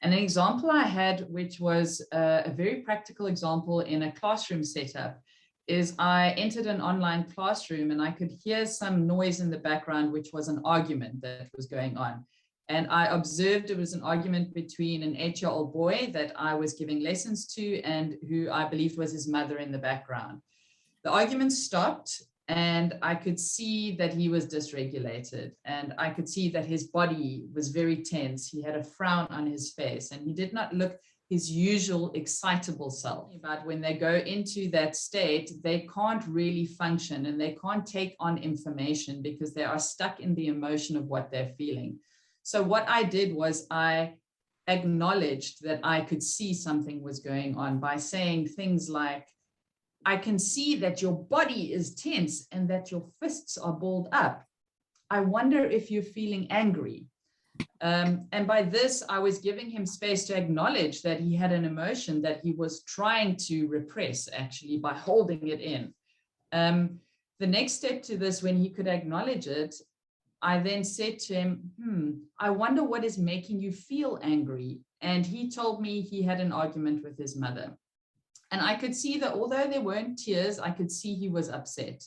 And an example I had, which was a very practical example in a classroom setup, is I entered an online classroom and I could hear some noise in the background, which was an argument that was going on. And I observed it was an argument between an 8-year-old boy that I was giving lessons to and who I believed was his mother in the background. The argument stopped and I could see that he was dysregulated, and I could see that his body was very tense. He had a frown on his face and he did not look his usual excitable self. But when they go into that state, they can't really function and they can't take on information because they are stuck in the emotion of what they're feeling. So what I did was I acknowledged that I could see something was going on by saying things like, I can see that your body is tense and that your fists are balled up. I wonder if you're feeling angry. And by this, I was giving him space to acknowledge that he had an emotion that he was trying to repress, actually, by holding it in. The next step to this, when he could acknowledge it, I then said to him, I wonder what is making you feel angry. And he told me he had an argument with his mother. And I could see that although there weren't tears, I could see he was upset.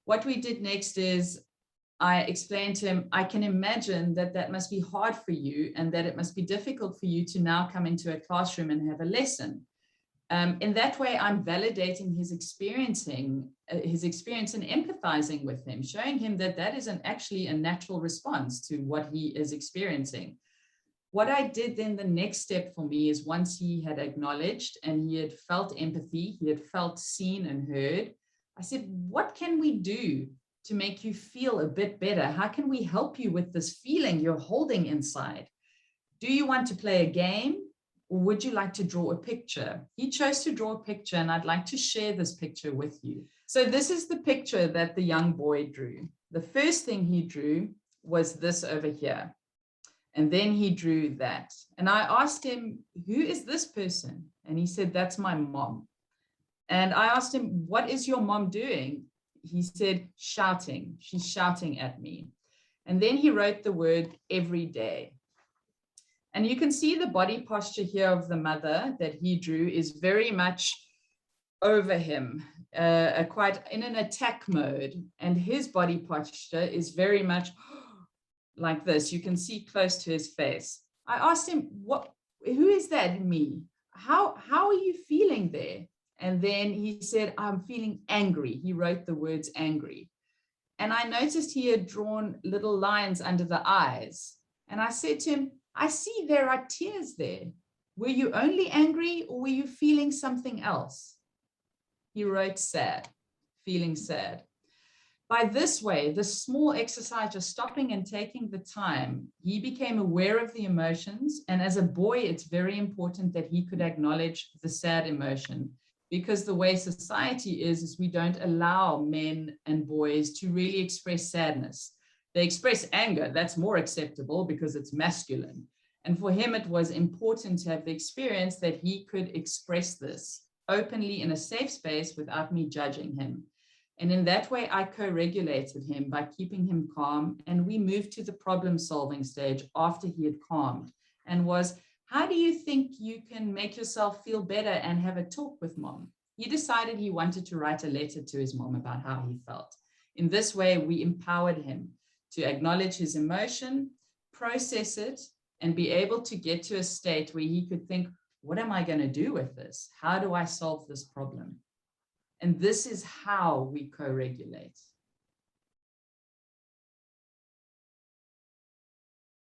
What we did next is I explained to him, I can imagine that that must be hard for you and that it must be difficult for you to now come into a classroom and have a lesson. In that way, I'm validating his experience and empathizing with him, showing him that that is actually a natural response to what he is experiencing. What I did then, the next step for me is once he had acknowledged and he had felt empathy, he had felt seen and heard, I said, what can we do to make you feel a bit better? How can we help you with this feeling you're holding inside? Do you want to play a game or would you like to draw a picture? He chose to draw a picture and I'd like to share this picture with you. So this is the picture that the young boy drew. The first thing he drew was this over here. And then he drew that. And I asked him, who is this person? And he said, that's my mom. And I asked him, what is your mom doing? He said, shouting. She's shouting at me. And then he wrote the word every day. And you can see the body posture here of the mother that he drew is very much over him, quite in an attack mode. And his body posture is very much like this. You can see close to his face. I asked him, who is that in me? How are you feeling there? And then he said, I'm feeling angry. He wrote the words angry. And I noticed he had drawn little lines under the eyes. And I said to him, I see there are tears there. Were you only angry or were you feeling something else? He wrote sad, feeling sad. By this way, this small exercise of stopping and taking the time, he became aware of the emotions. And as a boy, it's very important that he could acknowledge the sad emotion, because the way society is we don't allow men and boys to really express sadness. They express anger. That's more acceptable because it's masculine. And for him, it was important to have the experience that he could express this openly in a safe space without me judging him. And in that way, I co-regulated him by keeping him calm. And we moved to the problem-solving stage after he had calmed, and was, how do you think you can make yourself feel better and have a talk with mom? He decided he wanted to write a letter to his mom about how he felt. In this way, we empowered him to acknowledge his emotion, process it, and be able to get to a state where he could think, what am I going to do with this? How do I solve this problem? And this is how we co-regulate.